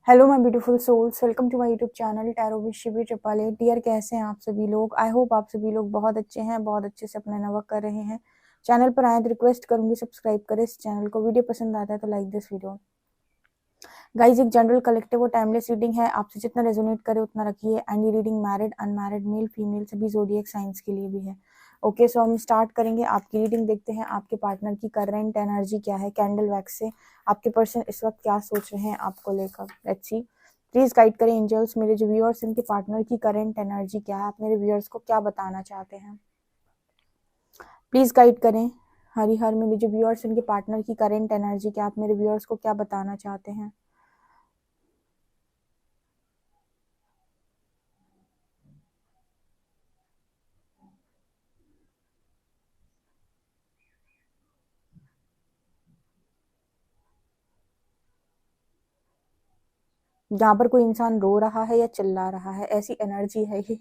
Hello my beautiful souls, welcome to my YouTube channel tarot with Shivi triple. Dear, कैसे हैं आप सभी लोग? आई होप आप सभी लोग बहुत अच्छे हैं, बहुत अच्छे से अपना वर्क कर रहे हैं। चैनल पर आए तो रिक्वेस्ट करूंगी सब्सक्राइब करें इस चैनल को। वीडियो पसंद आता है तो लाइक दिस वीडियो। गाइज, एक जनरल कलेक्टिव और टाइमलेस रीडिंग है, आपसे जितना रेजोनेट करे उतना रखिए। एंड ये reading married, unmarried, male female सभी ज़ोडिएक साइंस के लिए भी है। ओके, सो हम स्टार्ट करेंगे आपकी रीडिंग। देखते हैं आपके पार्टनर की करंट एनर्जी क्या है कैंडल वैक्स से। आपके पर्सन इस वक्त क्या सोच रहे हैं आपको लेकर। Let's see. प्लीज गाइड करें एंजल्स, मेरे जो व्यूअर्स इनके पार्टनर की करंट एनर्जी क्या है, आप मेरे व्यूअर्स को क्या बताना चाहते हैं। प्लीज गाइड करें हरी हर, मेरे जो व्यूअर्स इनके पार्टनर की करंट एनर्जी क्या, आप मेरे व्यूअर्स को क्या बताना चाहते हैं। यहाँ पर कोई इंसान रो रहा है या चिल्ला रहा है, ऐसी एनर्जी है ये।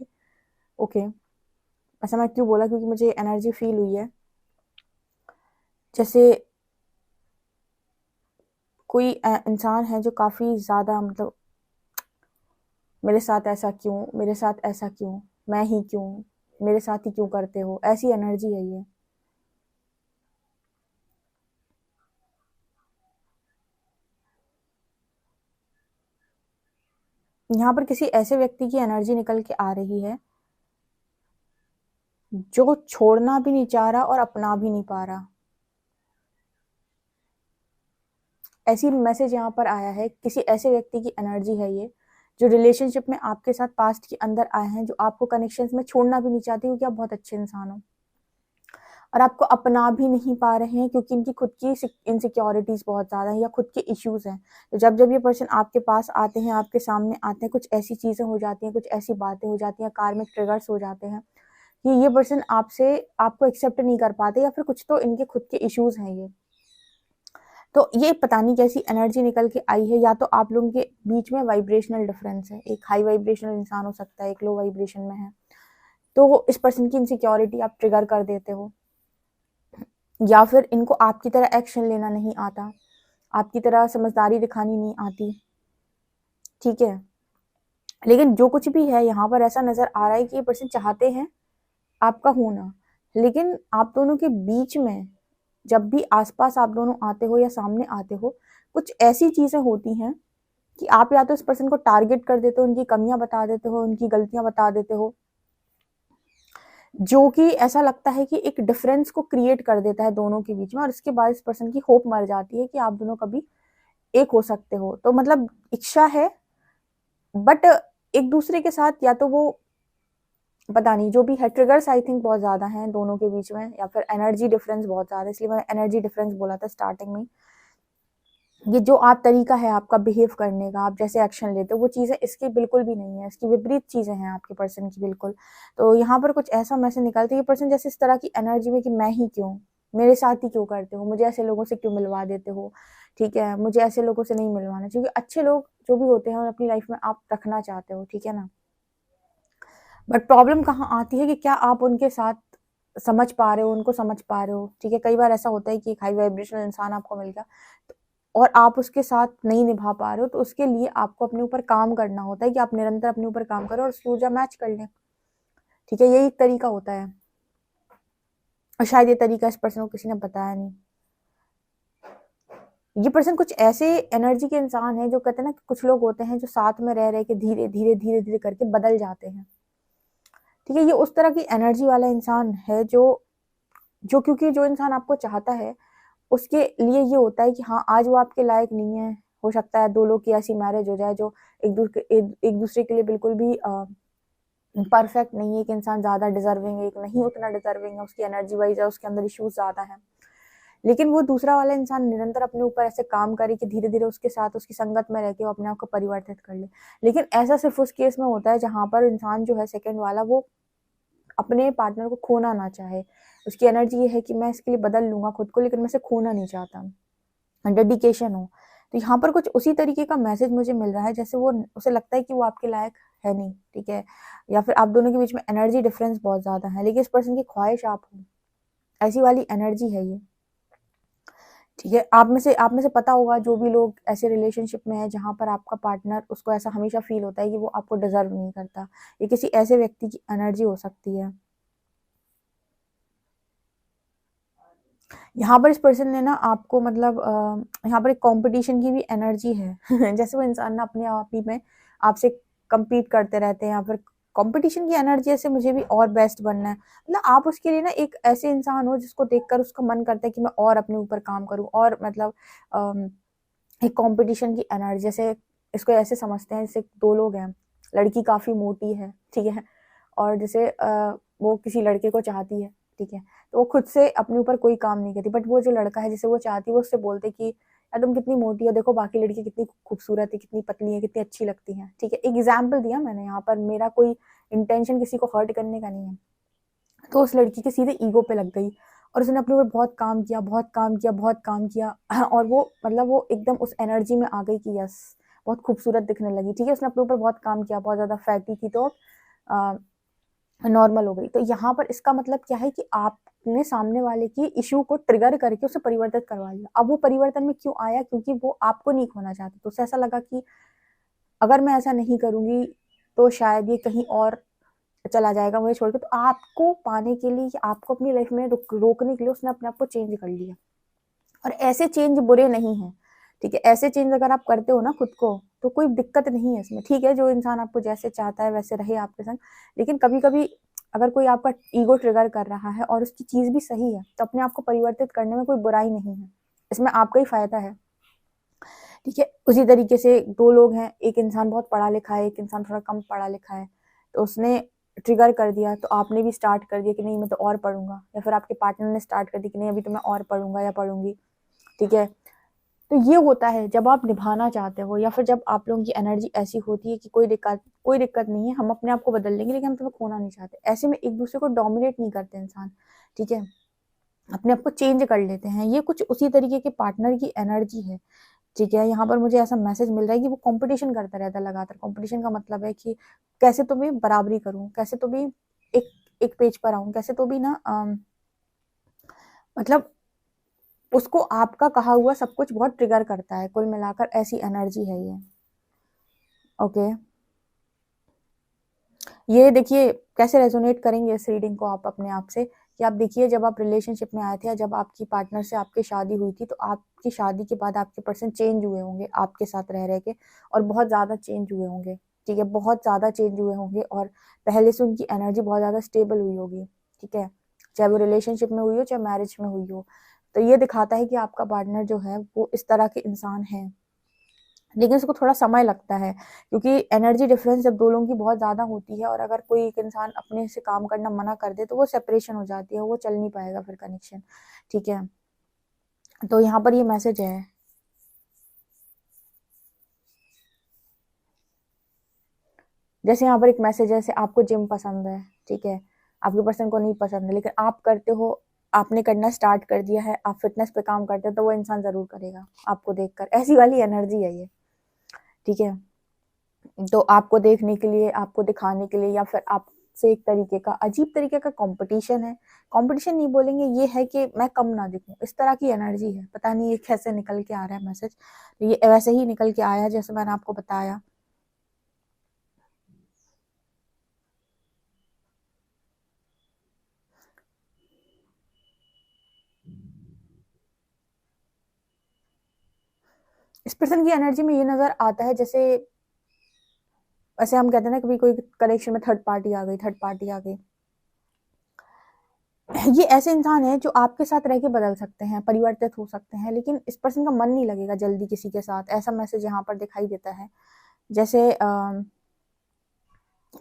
ओके, ऐसा मैं क्यों बोला, क्योंकि मुझे एनर्जी फील हुई है जैसे कोई इंसान है जो काफी ज्यादा, मतलब मेरे साथ ऐसा क्यों, मेरे साथ ऐसा क्यों, मैं ही क्यों, मेरे साथ ही क्यों करते हो, ऐसी एनर्जी है ये। यहाँ पर किसी ऐसे व्यक्ति की एनर्जी निकल के आ रही है जो छोड़ना भी नहीं चाह रहा और अपना भी नहीं पा रहा। ऐसी मैसेज यहाँ पर आया है, किसी ऐसे व्यक्ति की एनर्जी है ये जो रिलेशनशिप में आपके साथ पास्ट के अंदर आए हैं, जो आपको कनेक्शंस में छोड़ना भी नहीं चाहते क्योंकि आप बहुत अच्छे इंसान हो, और आपको अपना भी नहीं पा रहे हैं क्योंकि इनकी खुद की इनसिक्योरिटीज बहुत ज्यादा है या खुद के इश्यूज हैं। तो जब जब ये पर्सन आपके पास आते हैं, आपके सामने आते हैं, कुछ ऐसी चीजें हो जाती हैं, कुछ ऐसी बातें हो जाती हैं, कार्मिक ट्रिगर्स हो जाते हैं कि ये पर्सन आपसे आपको एक्सेप्ट नहीं कर पाते, या फिर कुछ तो इनके खुद के इश्यूज हैं ये। तो ये पता नहीं कैसी एनर्जी निकल के आई है, या तो आप लोगों के बीच में वाइब्रेशनल डिफरेंस है, एक हाई वाइब्रेशनल इंसान हो सकता है, एक लो वाइब्रेशन में है, तो इस पर्सन की इनसिक्योरिटी आप ट्रिगर कर देते हो, या फिर इनको आपकी तरह एक्शन लेना नहीं आता, आपकी तरह समझदारी दिखानी नहीं आती। ठीक है, लेकिन जो कुछ भी है यहाँ पर ऐसा नजर आ रहा है कि ये पर्सन चाहते हैं आपका होना, लेकिन आप दोनों के बीच में जब भी आसपास आप दोनों आते हो या सामने आते हो, कुछ ऐसी चीजें होती हैं कि आप या तो इस पर्सन को टारगेट कर देते हो, उनकी कमियां बता देते हो, उनकी गलतियां बता देते हो, जो कि ऐसा लगता है कि एक डिफरेंस को क्रिएट कर देता है दोनों के बीच में, और इसके बाद इस पर्सन की होप मर जाती है कि आप दोनों कभी एक हो सकते हो। तो मतलब इच्छा है, बट एक दूसरे के साथ या तो वो पता नहीं, जो भी है ट्रिगर्स आई थिंक बहुत ज्यादा हैं दोनों के बीच में, या फिर एनर्जी डिफरेंस बहुत ज्यादा है, इसलिए मैंने एनर्जी डिफरेंस बोला था स्टार्टिंग में। ये जो आप तरीका है आपका बिहेव करने का, आप जैसे एक्शन लेते हो, वो चीजें इसकी बिल्कुल भी नहीं है, इसकी विपरीत चीजें हैं आपके पर्सन की बिल्कुल। तो यहाँ पर कुछ ऐसा मैसेज निकलता है, ये पर्सन जैसे इस तरह की एनर्जी में कि मैं ही क्यों, मेरे साथ ही क्यों करते हो, मुझे ऐसे लोगों से क्यों मिलवा देते हो। ठीक है, मुझे ऐसे लोगों से नहीं मिलवाना, क्योंकि अच्छे लोग जो भी होते हैं अपनी लाइफ में आप रखना चाहते हो, ठीक है ना। बट प्रॉब्लम कहाँ आती है कि क्या आप उनके साथ समझ पा रहे हो, उनको समझ पा रहे हो। ठीक है, कई बार ऐसा होता है कि एक हाई वाइब्रेशनल इंसान आपको मिल गया और आप उसके साथ नहीं निभा पा रहे हो, तो उसके लिए आपको अपने ऊपर काम करना होता है कि आप निरंतर अपने ऊपर काम करो और उसकी ऊर्जा मैच कर लें। ठीक है, यही एक तरीका होता है, और शायद ये तरीका इस पर्सन को किसी ने बताया नहीं। ये पर्सन कुछ ऐसे एनर्जी के इंसान है जो कहते हैं ना, कुछ लोग होते हैं जो साथ में रह रहे के धीरे धीरे धीरे धीरे करके बदल जाते हैं। ठीक है, ये उस तरह की एनर्जी वाला इंसान है जो जो क्योंकि जो इंसान आपको चाहता है उसके लिए ये होता है कि हाँ, आज वो आपके लायक नहीं है, हो सकता है दो लोग की ऐसी मैरिज हो जाए जो एक दूसरे के लिए बिल्कुल भी परफेक्ट नहीं है। एक इंसान ज्यादा डिजर्विंग है, एक नहीं उतना डिजर्विंग है, उसकी एनर्जी वाइज है, उसके अंदर इश्यूज ज्यादा है, लेकिन वो दूसरा वाला इंसान निरंतर अपने ऊपर ऐसे काम करे कि धीरे धीरे उसके साथ उसकी संगत में रह के वो अपने आप को परिवर्तित कर ले। लेकिन ऐसा सिर्फ उस केस में होता है जहां पर इंसान जो है सेकंड वाला, वो अपने पार्टनर को खोना ना चाहे। उसकी एनर्जी ये है कि मैं इसके लिए बदल लूंगा खुद को, लेकिन मैं इसे खोना नहीं चाहता, डेडिकेशन हो। तो यहाँ पर कुछ उसी तरीके का मैसेज मुझे मिल रहा है, जैसे वो उसे लगता है कि वो आपके लायक है नहीं। ठीक है, या फिर आप दोनों के बीच में एनर्जी डिफरेंस बहुत ज्यादा है, लेकिन इस पर्सन की ख्वाहिश आप हो, ऐसी वाली एनर्जी है ये। ठीक है, आप में से पता होगा जो भी लोग ऐसे रिलेशनशिप में है जहाँ पर आपका पार्टनर, उसको ऐसा हमेशा फील होता है कि वो आपको डिजर्व नहीं करता। ये किसी ऐसे व्यक्ति की एनर्जी हो सकती है। यहाँ पर इस पर्सन ने ना आपको मतलब यहाँ पर एक कंपटीशन की भी एनर्जी है जैसे वो इंसान ना अपने आप ही में आपसे compete करते रहते हैं, या फिर कंपटीशन की एनर्जी ऐसे मुझे भी और बेस्ट बनना है। मतलब आप उसके लिए ना एक ऐसे इंसान हो जिसको देखकर उसका मन करता है कि मैं और अपने ऊपर काम करूँ, और मतलब एक कंपटीशन की एनर्जी। जैसे इसको ऐसे समझते हैं, जैसे दो लोग हैं, लड़की काफी मोटी है, ठीक है, और जैसे वो किसी लड़के को चाहती है, ठीक है, तो वो खुद से अपने ऊपर कोई काम नहीं करती, बट वो जो लड़का है जिसे वो चाहती है, वो उससे बोलते कि यार तुम कितनी मोटी हो, देखो बाकी लड़की कितनी खूबसूरत है, कितनी पतली है, कितनी अच्छी लगती है। ठीक है, एग्जाम्पल दिया मैंने यहाँ पर, मेरा कोई इंटेंशन किसी को हर्ट करने का नहीं है। तो उस लड़की के सीधे ईगो पे लग गई, और उसने अपने ऊपर बहुत काम किया, बहुत काम किया, बहुत काम किया और वो मतलब वो एकदम उस एनर्जी में आ गई कि यस, बहुत खूबसूरत दिखने लगी। ठीक है, उसने अपने ऊपर बहुत काम किया, बहुत ज्यादा फैटी थी, तो नॉर्मल हो गई। तो यहाँ पर इसका मतलब क्या है कि आपने सामने वाले की इश्यू को ट्रिगर करके उसे परिवर्तित करवा लिया। अब वो परिवर्तन में क्यों आया? क्योंकि वो आपको नहीं खोना चाहती, तो उसे ऐसा लगा कि अगर मैं ऐसा नहीं करूंगी तो शायद ये कहीं और चला जाएगा मुझे छोड़ के। तो आपको पाने के लिए, आपको अपनी लाइफ में रोकने के लिए उसने अपने आप को चेंज कर लिया। और ऐसे चेंज बुरे नहीं है, ठीक है, ऐसे चेंज अगर आप करते हो ना खुद को, तो कोई दिक्कत नहीं है इसमें। ठीक है, जो इंसान आपको जैसे चाहता है वैसे रहे आपके संग, लेकिन कभी कभी अगर कोई आपका ईगो ट्रिगर कर रहा है और उसकी चीज भी सही है, तो अपने आप को परिवर्तित करने में कोई बुराई नहीं है, इसमें आपका ही फायदा है। ठीक है, उसी तरीके से दो लोग हैं, एक इंसान बहुत पढ़ा लिखा है, एक इंसान थोड़ा कम पढ़ा लिखा है, तो उसने ट्रिगर कर दिया, तो आपने भी स्टार्ट कर दिया कि नहीं मैं तो और पढ़ूंगा, या फिर आपके पार्टनर ने स्टार्ट कर दिया कि नहीं अभी तो मैं और पढ़ूंगा या पढ़ूंगी। ठीक है, तो ये होता है जब आप निभाना चाहते हो, या फिर जब आप लोगों की एनर्जी ऐसी होती है कि कोई दिक्कत नहीं है, हम अपने आप को बदल लेंगे, लेकिन हम तुम्हें खोना नहीं चाहते। ऐसे में एक दूसरे को डोमिनेट नहीं करते इंसान, ठीक है, अपने आप को चेंज कर लेते हैं। ये कुछ उसी तरीके के पार्टनर की एनर्जी है। ठीक है, यहाँ पर मुझे ऐसा मैसेज मिल रहा है कि वो कंपटीशन करता रहता है लगातार। कंपटीशन का मतलब है कि कैसे तो भी बराबरी करूं, कैसे तो भी एक एक पेज पर आऊं, कैसे तो भी ना मतलब उसको आपका कहा हुआ सब कुछ बहुत ट्रिगर करता है। कुल मिलाकर ऐसी एनर्जी है ये। ओके, ये देखिए कैसे रेजोनेट करेंगे इस रीडिंग को आप अपने आप से, कि आप देखिए जब आप रिलेशनशिप में आए थे, या जब आपकी पार्टनर से आपकी शादी हुई थी, तो आपकी शादी के बाद आपके पर्सन चेंज हुए होंगे आपके साथ रह रह के, और बहुत ज्यादा चेंज हुए होंगे। ठीक है, बहुत ज्यादा चेंज हुए होंगे, और पहले से उनकी एनर्जी बहुत ज्यादा स्टेबल हुई होगी। ठीक है, चाहे वो रिलेशनशिप में हुई हो, चाहे मैरिज में हुई हो। तो ये दिखाता है कि आपका पार्टनर जो है वो इस तरह के इंसान है, लेकिन उसको थोड़ा समय लगता है, क्योंकि एनर्जी डिफरेंस जब दो लोगों की बहुत ज्यादा होती है, और अगर कोई एक इंसान अपने से काम करना मना कर दे, तो वो सेपरेशन हो जाती है, वो चल नहीं पाएगा फिर कनेक्शन। ठीक है, तो यहाँ पर ये मैसेज है, जैसे यहाँ पर एक मैसेज है, जैसे आपको जिम पसंद है, ठीक है, आपके पर्सन को नहीं पसंद है, लेकिन आप करते हो, आपने करना स्टार्ट कर दिया है, आप फिटनेस पे काम करते हो, तो वो इंसान जरूर करेगा आपको देखकर। ऐसी वाली एनर्जी है ये। ठीक है, तो आपको देखने के लिए, आपको दिखाने के लिए, या फिर आपसे एक तरीके का अजीब तरीके का कंपटीशन है। कंपटीशन नहीं बोलेंगे, ये है कि मैं कम ना दिखूं, इस तरह की एनर्जी है। पता नहीं ये कैसे निकल के आ रहा है मैसेज, तो ये वैसे ही निकल के आया जैसे मैंने आपको बताया। इस पर्सन की एनर्जी में ये नजर आता है, जैसे ऐसे हम कहते हैं ना, कभी कोई कनेक्शन में थर्ड पार्टी आ गई, थर्ड पार्टी आ गई। ये ऐसे इंसान है जो आपके साथ रह के बदल सकते हैं, परिवर्तित हो सकते हैं, लेकिन इस पर्सन का मन नहीं लगेगा जल्दी किसी के साथ। ऐसा मैसेज यहाँ पर दिखाई देता है। जैसे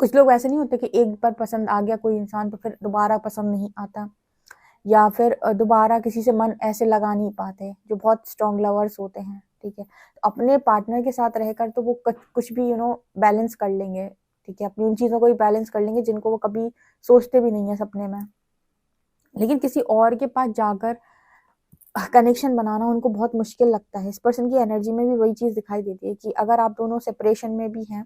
कुछ लोग ऐसे नहीं होते कि एक बार पसंद आ गया कोई इंसान तो फिर दोबारा पसंद नहीं आता, या फिर दोबारा किसी से मन ऐसे लगा नहीं पाते, जो बहुत स्ट्रॉन्ग लवर्स होते हैं। ठीक है, तो अपने पार्टनर के साथ रहकर तो वो कुछ भी बैलेंस कर लेंगे। ठीक है, अपनी उन चीजों को भी बैलेंस कर लेंगे जिनको वो कभी सोचते भी नहीं है सपने में, लेकिन किसी और के पास जाकर कनेक्शन बनाना उनको बहुत मुश्किल लगता है। इस पर्सन की एनर्जी में भी वही चीज दिखाई देती है कि अगर आप दोनों सेपरेशन में भी हैं,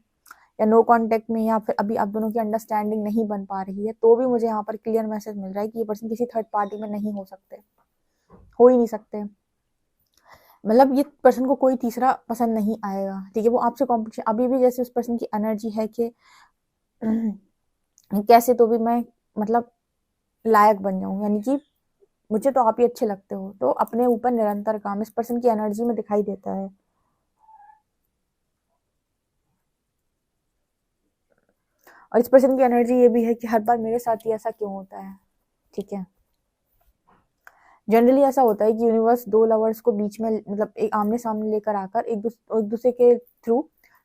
या नो कांटेक्ट में, या फिर अभी आप दोनों की अंडरस्टैंडिंग नहीं बन पा रही है, तो भी मुझे यहाँ पर क्लियर मैसेज मिल रहा है कि ये पर्सन किसी थर्ड पार्टी में नहीं हो सकते, हो ही नहीं सकते। मतलब ये पर्सन को कोई तीसरा पसंद नहीं आएगा, ठीक है। वो आपसे कॉम्पिटिशन, अभी भी जैसे उस पर्सन की एनर्जी है कि कैसे तो भी मैं मतलब लायक बन जाऊं, यानी कि मुझे तो आप ही अच्छे लगते हो, तो अपने ऊपर निरंतर काम इस पर्सन की एनर्जी में दिखाई देता है। और इस पर्सन की एनर्जी ये भी है कि हर बार मेरे साथ ही ऐसा क्यों होता है, ठीक है। जनरली ऐसा होता है कि यूनिवर्स दो लवर्स को बीच में मतलब एक आमने सामने लेकर आकर एक दूसरे के थ्रू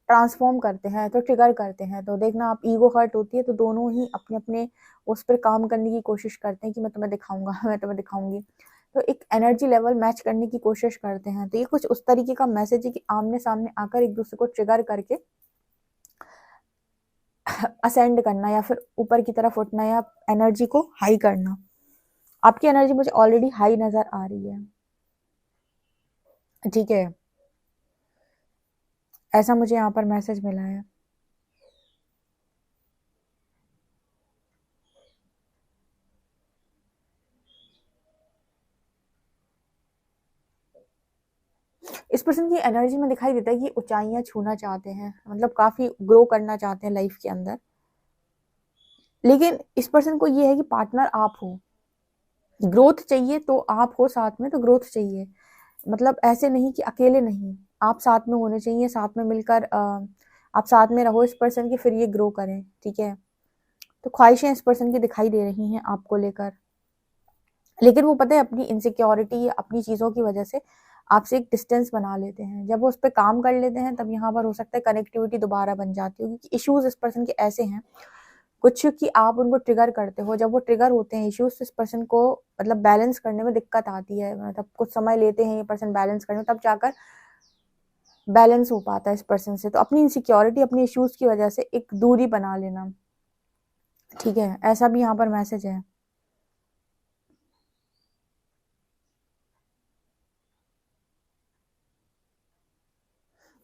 ट्रांसफॉर्म करते हैं, तो ट्रिगर करते हैं। तो देखना, आप ईगो हर्ट होती है तो दोनों ही अपने अपने उस पर काम करने की कोशिश करते हैं कि मैं तुम्हें दिखाऊंगा मैं तुम्हें दिखाऊंगी, तो एक एनर्जी लेवल मैच करने की कोशिश करते हैं। तो ये कुछ उस तरीके का मैसेज है कि आमने सामने आकर एक दूसरे को ट्रिगर करके असेंड करना या फिर ऊपर की तरफ उठना या एनर्जी को हाई करना। आपकी एनर्जी मुझे ऑलरेडी हाई नजर आ रही है, ठीक है। ऐसा मुझे यहाँ पर मैसेज मिला है। इस पर्सन की एनर्जी में दिखाई देता है कि ऊंचाइयां छूना चाहते हैं, मतलब काफी ग्रो करना चाहते हैं लाइफ के अंदर। लेकिन इस पर्सन को ये है कि पार्टनर आप हो, ग्रोथ चाहिए तो आप हो साथ में, तो ग्रोथ चाहिए। मतलब ऐसे नहीं कि अकेले नहीं, आप साथ में होने चाहिए, साथ में मिलकर आप साथ में रहो इस पर्सन की, फिर ये ग्रो करें, ठीक है। तो ख्वाहिशें इस पर्सन की दिखाई दे रही हैं आपको लेकर, लेकिन वो पता है अपनी इनसिक्योरिटी या अपनी चीज़ों की वजह से आपसे एक डिस्टेंस बना लेते हैं। जब वो उस पर काम कर लेते हैं तब यहाँ पर हो सकता है कनेक्टिविटी दोबारा बन जाती हो, क्योंकि इश्यूज इस पर्सन के ऐसे हैं कुछ कि आप उनको ट्रिगर करते हो। जब वो ट्रिगर होते हैं इश्यूज, इस पर्सन को मतलब बैलेंस करने में दिक्कत आती है, मतलब कुछ समय लेते हैं ये पर्सन बैलेंस करने में, तब जाकर बैलेंस हो पाता है इस पर्सन से। तो अपनी इनसिक्योरिटी, अपनी इश्यूज की वजह से एक दूरी बना लेना, ठीक है, ऐसा भी यहाँ पर मैसेज है।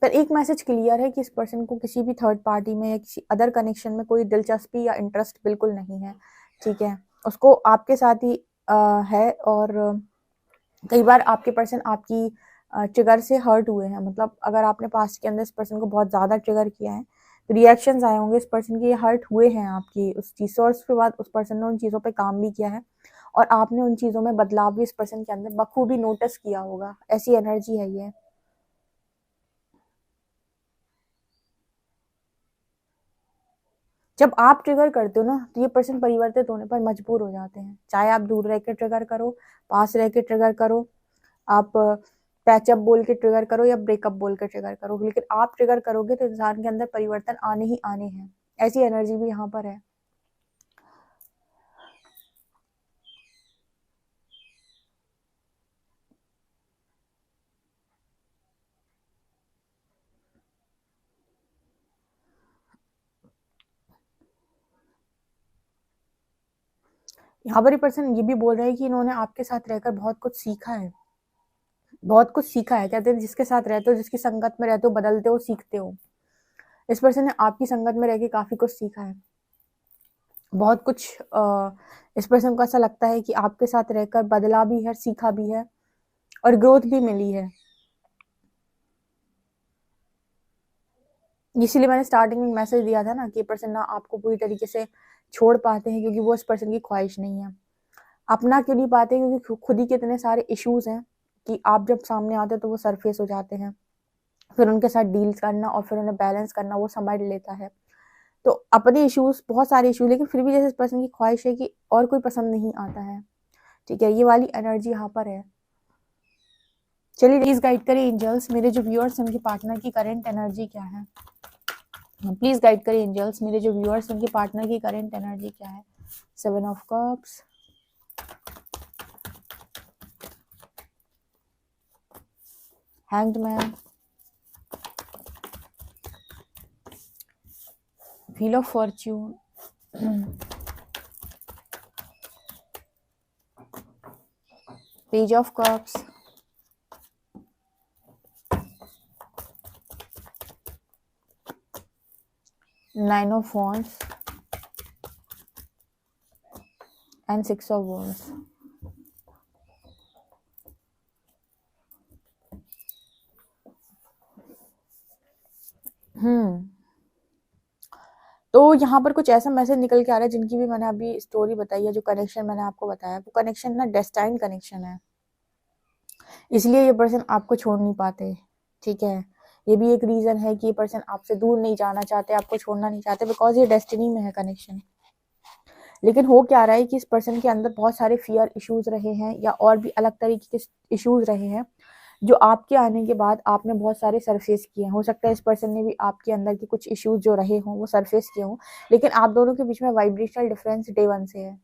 पर एक मैसेज क्लियर है कि इस पर्सन को किसी भी थर्ड पार्टी में या किसी अदर कनेक्शन में कोई दिलचस्पी या इंटरेस्ट बिल्कुल नहीं है, ठीक है। उसको आपके साथ ही है। और कई बार आपके पर्सन आपकी ट्रिगर से हर्ट हुए हैं, मतलब अगर आपने पास्ट के अंदर इस पर्सन को बहुत ज़्यादा ट्रिगर किया है तो रिएक्शंस आए होंगे इस पर्सन के, ये हर्ट हुए हैं आपकी उस चीज़ से, और उसके बाद उस पर्सन ने उन चीज़ों पे काम भी किया है और आपने उन चीज़ों में बदलाव भी इस पर्सन के अंदर बखूबी नोटिस किया होगा। ऐसी एनर्जी है ये। जब आप ट्रिगर करते हो ना तो ये पर्सन परिवर्तित होने पर मजबूर हो जाते हैं, चाहे आप दूर रह के ट्रिगर करो, पास रह के ट्रिगर करो, आप पैचअप बोल के ट्रिगर करो या ब्रेकअप बोल के ट्रिगर करो, लेकिन आप ट्रिगर करोगे तो इंसान के अंदर परिवर्तन आने ही आने हैं। ऐसी एनर्जी भी यहाँ पर है। यहाँ पर ये पर्सन ये भी बोल रहा है कि इन्होंने आपके साथ रहकर बहुत कुछ सीखा है, बहुत कुछ सीखा है। कहते हैं जिसके साथ रहते हो, जिसकी संगत में रहते हो, बदलते हो, सीखते हो। इस पर्सन ने आपकी संगत में रह के काफी कुछ सीखा है, बहुत कुछ इस पर्सन को ऐसा लगता है कि आपके साथ रहकर बदला भी है, सीखा भी है और ग्रोथ भी मिली है। इसीलिए मैंने स्टार्टिंग में मैसेज दिया था ना कि ये पर्सन ना आपको पूरी तरीके से छोड़ पाते हैं क्योंकि वो इस पर्सन की ख्वाहिश नहीं है। अपना क्यों नहीं पाते, क्योंकि खुद ही के इतने सारे इश्यूज हैं कि आप जब सामने आते हो तो वो सरफेस हो जाते हैं। फिर उनके साथ डील करना और फिर उन्हें बैलेंस करना वो समझ लेता है। तो अपने इश्यूज, बहुत सारे इश्यूज, लेकिन फिर भी जैसे इस पर्सन की ख्वाहिश है कि और कोई पसंद नहीं आता है, ठीक है। ये वाली एनर्जी यहाँ पर है। चलिए प्लीज गाइड करें एंजल्स, मेरे जो व्यूअर्स हैं उनके पार्टनर की करेंट एनर्जी क्या है। प्लीज गाइड करें एंजल्स, मेरे जो व्यूअर्स उनके पार्टनर की करंट एनर्जी क्या है। 7 of cups, hanged man, wheel of fortune, page of cups, nine of wands and 6 of wands. Hmm तो यहाँ पर कुछ ऐसा मैसेज निकल के आ रहा है, जिनकी भी मैंने अभी स्टोरी बताई है, जो कनेक्शन मैंने आपको बताया, वो कनेक्शन ना डेस्टाइन कनेक्शन है, इसलिए ये पर्सन आपको छोड़ नहीं पाते। ठीक है, ये भी एक रीजन है कि ये पर्सन आपसे दूर नहीं जाना चाहते, आपको छोड़ना नहीं चाहते, बिकॉज ये डेस्टिनी में है कनेक्शन। लेकिन हो क्या रहा है कि इस पर्सन के अंदर बहुत सारे फियर इश्यूज रहे हैं, या और भी अलग तरीके के इश्यूज रहे हैं, जो आपके आने के बाद आपने बहुत सारे सरफेस किए हैं। हो सकता है इस पर्सन ने भी आपके अंदर के कुछ इश्यूज जो रहे हों वो सरफेस किए हों, लेकिन आप दोनों के बीच में वाइब्रेशनल डिफरेंस डे वन से है।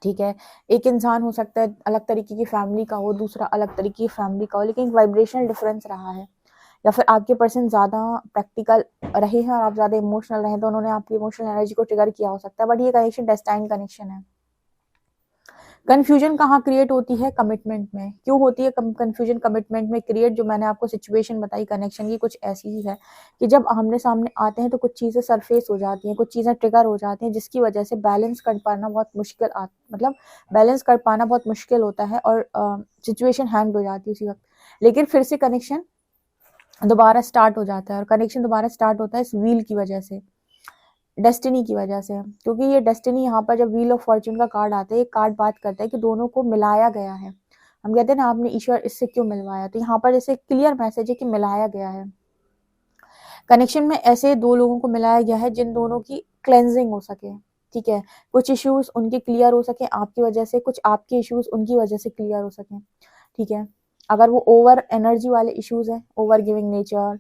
ठीक है, एक इंसान हो सकता है अलग तरीके की फैमिली का हो, दूसरा अलग तरीके की फैमिली का हो, लेकिन वाइब्रेशनल डिफरेंस रहा है। या फिर आपके पर्सन ज़्यादा प्रैक्टिकल रहे हैं और आप ज़्यादा इमोशनल रहे, तो उन्होंने आपकी इमोशनल एनर्जी को ट्रिगर किया हो सकता है। बट ये कनेक्शन डेस्टाइन कनेक्शन है। कंफ्यूजन कहाँ क्रिएट होती है? कमिटमेंट में। क्यों होती है कंफ्यूजन कमिटमेंट में क्रिएट? जो मैंने आपको सिचुएशन बताई कनेक्शन की, कुछ ऐसी ही है कि जब आमने सामने आते हैं तो कुछ चीज़ें सरफेस हो जाती हैं, कुछ चीज़ें ट्रिगर हो जाती हैं, जिसकी वजह से बैलेंस कर पाना बहुत मुश्किल मतलब बैलेंस कर पाना बहुत मुश्किल होता है, और सिचुएशन हैंग हो जाती है उसी वक्त। लेकिन फिर से कनेक्शन दोबारा स्टार्ट हो जाता है, और कनेक्शन दोबारा स्टार्ट होता है इस व्हील की वजह से, डेस्टिनी की वजह से। क्योंकि ये डेस्टिनी, यहाँ पर जब व्हील ऑफ फॉर्च्यून का कार्ड आता है, ये कार्ड बात करता है कि दोनों को मिलाया गया है। हम कहते हैं ना, आपने ईश्वर इससे क्यों मिलवाया, तो यहाँ पर जैसे क्लियर मैसेज है कि मिलाया गया है। कनेक्शन में ऐसे दो लोगों को मिलाया गया है जिन दोनों की क्लेंजिंग हो सके। ठीक है, कुछ इश्यूज उनके क्लियर हो सके आपकी वजह से, कुछ आपके इश्यूज उनकी वजह से क्लियर हो सके। ठीक है, अगर वो ओवर एनर्जी वाले इश्यूज हैं, over giving nature,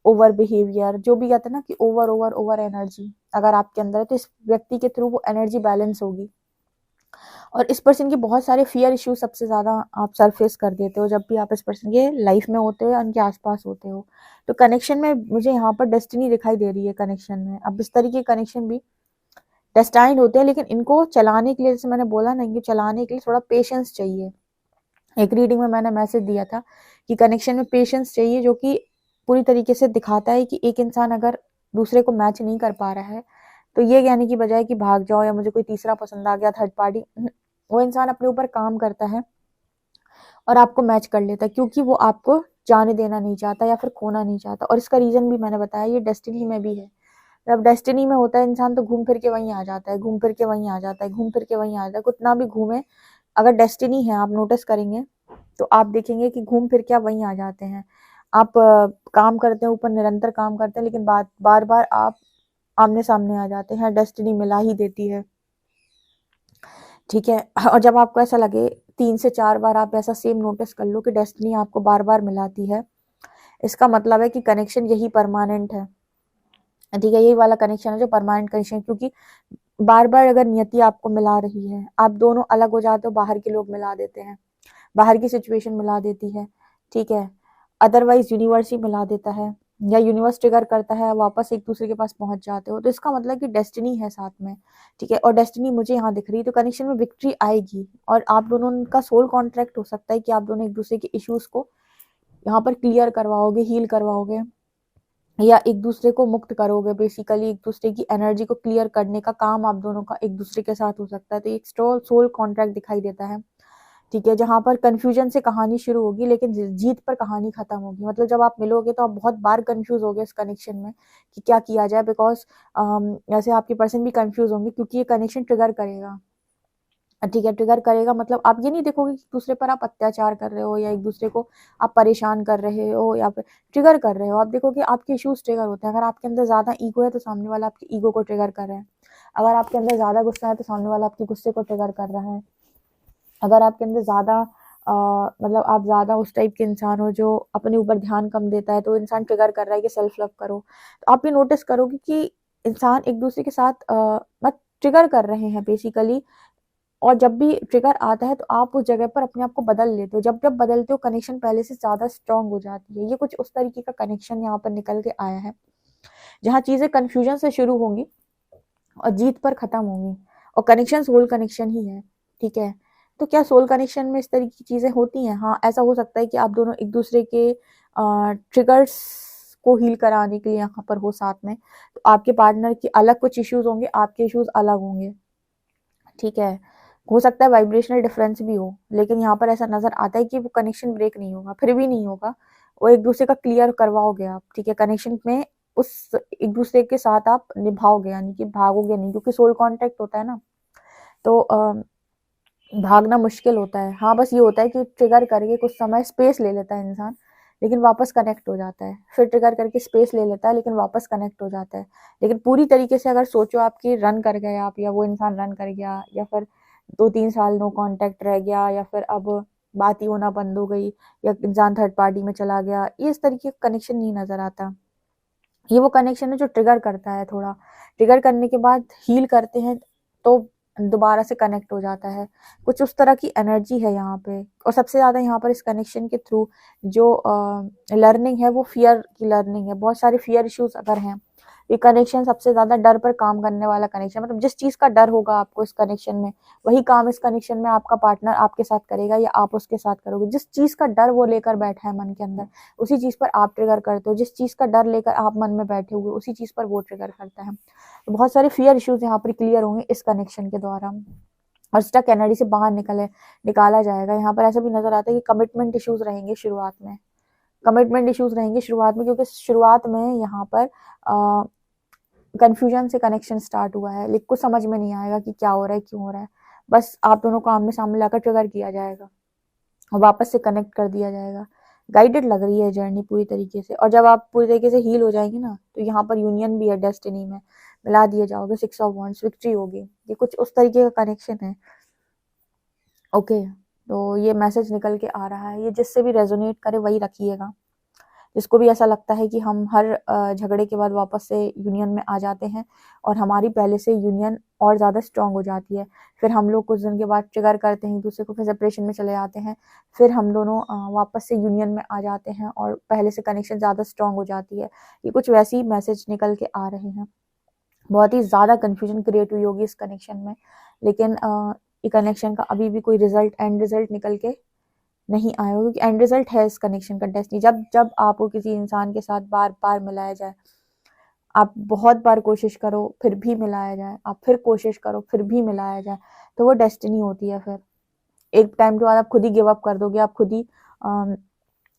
over behaviour, जो भी कहते हैं ना कि ओवर ओवर ओवर एनर्जी अगर आपके अंदर है, तो इस व्यक्ति के थ्रू वो एनर्जी बैलेंस होगी। और इस पर्सन के बहुत सारे फियर इश्यूज सबसे ज्यादा आप सरफेस कर देते हो जब भी आप इस पर्सन के लाइफ में होते हो, उनके आसपास होते हो। तो कनेक्शन में मुझे यहाँ पर डेस्टिनी दिखाई दे रही है कनेक्शन में। अब इस तरीके कनेक्शन भी डेस्टाइंड होते हैं, लेकिन इनको चलाने के लिए, जैसे मैंने बोला ना, इनको चलाने के लिए थोड़ा पेशेंस चाहिए। एक रीडिंग में मैंने मैसेज दिया था कि कनेक्शन में पेशेंस चाहिए, जो कि पूरी तरीके से दिखाता है कि एक इंसान अगर दूसरे को मैच नहीं कर पा रहा है, तो ये कहने की बजाय कि भाग जाओ या मुझे कोई तीसरा पसंद आ गया, थर्ड पार्टी, वो इंसान अपने ऊपर काम करता है और आपको मैच कर लेता है, क्योंकि वो आपको जाने देना नहीं चाहता या फिर खोना नहीं चाहता। और इसका रीजन भी मैंने बताया, ये डेस्टिनी में भी है। जब डेस्टिनी में होता है इंसान, तो घूम फिर के वहीं आ जाता है, घूम फिर के वहीं आ जाता है, घूम फिर के वहीं आ जाता है, कितना भी घूमे। अगर डेस्टिनी है, आप नोटिस करेंगे तो आप देखेंगे कि घूम फिर के आप वहीं आ जाते हैं। आप काम करते हैं, ऊपर निरंतर काम करते हैं, लेकिन बार बार आप आमने सामने आ जाते हैं, डेस्टिनी मिला ही देती है। ठीक है, और जब आपको ऐसा लगे 3 से 4 बार आप ऐसा सेम नोटिस कर लो कि डेस्टिनी आपको बार बार मिलाती है, इसका मतलब है कि कनेक्शन यही परमानेंट है। ठीक है, यही वाला कनेक्शन है जो परमानेंट कनेक्शन, क्योंकि बार बार अगर नियति आपको मिला रही है, आप दोनों अलग हो जाते हो, बाहर के लोग मिला देते हैं, बाहर की सिचुएशन मिला देती है। ठीक है, अदरवाइज यूनिवर्स ही मिला देता है, या यूनिवर्स ट्रिगर करता है, वापस एक दूसरे के पास पहुंच जाते हो, तो इसका मतलब कि डेस्टिनी है साथ में। ठीक है, और डेस्टिनी मुझे यहाँ दिख रही है, तो कनेक्शन में विक्ट्री आएगी, और आप दोनों का सोल कॉन्ट्रैक्ट हो सकता है कि आप दोनों एक दूसरे के इश्यूज को यहाँ पर क्लियर करवाओगे, हील करवाओगे, या एक दूसरे को मुक्त करोगे। बेसिकली एक दूसरे की एनर्जी को क्लियर करने का काम आप दोनों का एक दूसरे के साथ हो सकता है। तो एक सोल कॉन्ट्रैक्ट दिखाई देता है। ठीक है, जहां पर कंफ्यूजन से कहानी शुरू होगी, लेकिन जीत पर कहानी खत्म होगी। मतलब जब आप मिलोगे तो आप बहुत बार कंफ्यूज होगे इस कनेक्शन में कि क्या किया जाए, बिकॉज ऐसे आपके पर्सन भी कंफ्यूज होंगे, क्योंकि ये कनेक्शन ट्रिगर करेगा। ठीक है, ट्रिगर करेगा मतलब आप ये नहीं देखोगे कि एक दूसरे पर आप अत्याचार कर रहे हो, या एक दूसरे को आप परेशान कर रहे हो, या फिर ट्रिगर कर रहे हो। आप देखोगे आपके इश्यूज ट्रिगर होते हैं। अगर आपके अंदर ज्यादा ईगो है, तो सामने वाला आपके ईगो को ट्रिगर कर रहा है। अगर आपके अंदर ज्यादा गुस्सा है, तो सामने वाला आपके गुस्से को ट्रिगर कर रहा है। अगर आपके अंदर ज्यादा मतलब आप ज्यादा उस टाइप के इंसान हो जो अपने ऊपर ध्यान कम देता है, तो इंसान ट्रिगर कर रहा है कि सेल्फ लव करो। तो आप ये नोटिस करोगे कि इंसान एक दूसरे के साथ मत ट्रिगर कर रहे हैं बेसिकली। और जब भी ट्रिगर आता है, तो आप उस जगह पर अपने आप को बदल लेते हो। जब जब बदलते हो, कनेक्शन पहले से ज्यादा स्ट्रांग हो जाती है। ये कुछ उस तरीके का कनेक्शन यहाँ पर निकल के आया है, जहाँ चीजें कंफ्यूजन से शुरू होंगी और जीत पर खत्म होंगी। और कनेक्शन सोल कनेक्शन ही है। ठीक है, तो क्या सोल कनेक्शन में इस तरीके की चीजें होती हैं? हाँ, ऐसा हो सकता है कि आप दोनों एक दूसरे के ट्रिगर्स को हील कराने के लिए यहाँ पर हो साथ में। तो आपके पार्टनर की अलग कुछ इश्यूज होंगे, आपके इश्यूज अलग होंगे। ठीक है, हो सकता है वाइब्रेशनल डिफरेंस भी हो, लेकिन यहाँ पर ऐसा नजर आता है कि वो कनेक्शन ब्रेक नहीं होगा, फिर भी नहीं होगा। वो एक दूसरे का क्लियर करवाओगे आप। ठीक है, कनेक्शन में उस एक दूसरे के साथ आप निभाओगे, यानी कि भागोगे नहीं, क्योंकि सोल कांटेक्ट होता है ना, तो भागना मुश्किल होता है। हाँ, बस ये होता है कि ट्रिगर करके कुछ समय स्पेस ले लेता है इंसान, लेकिन वापस कनेक्ट हो जाता है। फिर ट्रिगर करके स्पेस ले लेता है, लेकिन वापस कनेक्ट हो जाता है। लेकिन पूरी तरीके से अगर सोचो आपकी रन कर गए आप, या वो इंसान रन कर गया, या फिर 2-3 साल नो कांटेक्ट रह गया, या फिर अब बात ही होना बंद हो गई, या इंसान थर्ड पार्टी में चला गया, ये इस तरीके का कनेक्शन नहीं नज़र आता। ये वो कनेक्शन है जो ट्रिगर करता है, थोड़ा ट्रिगर करने के बाद हील करते हैं, तो दोबारा से कनेक्ट हो जाता है। कुछ उस तरह की एनर्जी है यहाँ पे। और सबसे ज़्यादा यहाँ पर इस कनेक्शन के थ्रू जो लर्निंग है वो फियर की लर्निंग है। बहुत सारे फियर इश्यूज अगर हैं, ये कनेक्शन सबसे ज़्यादा डर पर काम करने वाला कनेक्शन, मतलब जिस चीज़ का डर होगा आपको इस कनेक्शन में, वही काम इस कनेक्शन में आपका पार्टनर आपके साथ करेगा या आप उसके साथ करोगे। जिस चीज़ का डर वो लेकर बैठा है मन के अंदर, उसी चीज़ पर आप ट्रिगर करते हो। जिस चीज़ का डर लेकर आप मन में बैठे हुए, उसी चीज़ पर वो ट्रिगर करता है। तो बहुत सारे फियर इश्यूज यहाँ पर क्लियर होंगे इस कनेक्शन के द्वारा, और स्टक एनर्जी से बाहर निकाला जाएगा। यहाँ पर ऐसा भी नजर आता है कि कमिटमेंट इश्यूज रहेंगे शुरुआत में, कमिटमेंट इश्यूज रहेंगे शुरुआत में, क्योंकि शुरुआत में यहाँ पर कंफ्यूजन से कनेक्शन स्टार्ट हुआ है, लेकिन कुछ समझ में नहीं आएगा कि क्या हो रहा है, क्यों हो रहा है। बस आप दोनों को आमने सामने लाकर ट्रिगर किया जाएगा और वापस से कनेक्ट कर दिया जाएगा। गाइडेड लग रही है जर्नी पूरी तरीके से। और जब आप पूरी तरीके से हील हो जाएंगे ना, तो यहाँ पर यूनियन भी है, डेस्टिनी में मिला दिए जाओगे, 6 ऑफ वॉन्ड्स, विक्ट्री होगी। ये कुछ उस तरीके का कनेक्शन है। ओके, तो ये मैसेज निकल के आ रहा है। ये जिससे भी रेजोनेट करे वही रखिएगा। जिसको भी ऐसा लगता है कि हम हर झगड़े के बाद वापस से यूनियन में आ जाते हैं और हमारी पहले से यूनियन और ज़्यादा स्ट्रांग हो जाती है, फिर हम लोग कुछ दिन के बाद ट्रिगर करते हैं एक दूसरे को, फिर सेपरेशन में चले जाते हैं, फिर हम दोनों वापस से यूनियन में आ जाते हैं और पहले से कनेक्शन ज़्यादा स्ट्रांग हो जाती है। ये कुछ वैसे ही मैसेज निकल के आ रहे हैं। बहुत ही ज़्यादा कन्फ्यूजन क्रिएट हुई होगी इस कनेक्शन में, लेकिन ये कनेक्शन का अभी भी कोई रिजल्ट, एंड रिजल्ट निकल के नहीं आया, क्योंकि एंड रिजल्ट है इस कनेक्शन का डेस्टिनी। जब जब आपको किसी इंसान के साथ बार बार मिलाया जाए, आप बहुत बार कोशिश करो फिर भी मिलाया जाए, आप फिर कोशिश करो फिर भी मिलाया जाए, तो वो डेस्टिनी होती है। फिर एक टाइम के बाद आप खुद ही गिव अप कर दोगे, आप खुद ही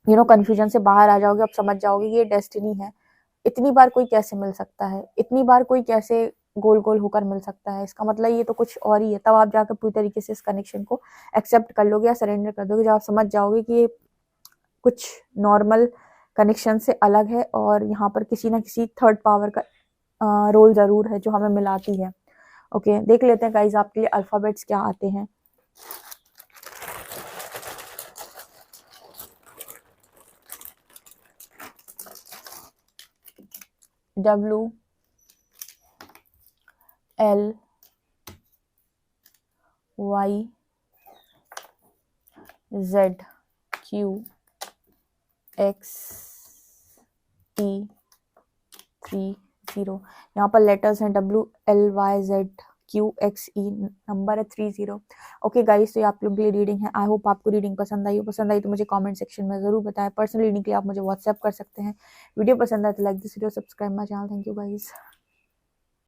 कन्फ्यूजन से बाहर आ जाओगे, आप समझ जाओगे कि ये डेस्टिनी है। इतनी बार कोई कैसे मिल सकता है, इतनी बार कोई कैसे गोल गोल होकर मिल सकता है, इसका मतलब ये तो कुछ और ही है। तब आप जाकर पूरी तरीके से इस कनेक्शन को एक्सेप्ट कर लोगे या सरेंडर कर दोगे, जब आप समझ जाओगे कि ये कुछ नॉर्मल कनेक्शन से अलग है और यहाँ पर किसी ना किसी थर्ड पावर का रोल जरूर है जो हमें मिलाती है। ओके, देख लेते हैं गाइज आपके लिए अल्फाबेट्स क्या आते हैं। W L Y Z Q X T 30। यहाँ पर लेटर्स हैं WLYZQXE, नंबर है 30। ओके गाइस, तो ये आप लोग की रीडिंग है। आई होप आपको रीडिंग पसंद आई हो। पसंद आई तो मुझे कमेंट सेक्शन में जरूर बताएं। पर्सनल रीडिंग के लिए आप मुझे व्हाट्सएप कर सकते हैं। वीडियो पसंद आए तो like this video, subscribe my channel. Thank you guys.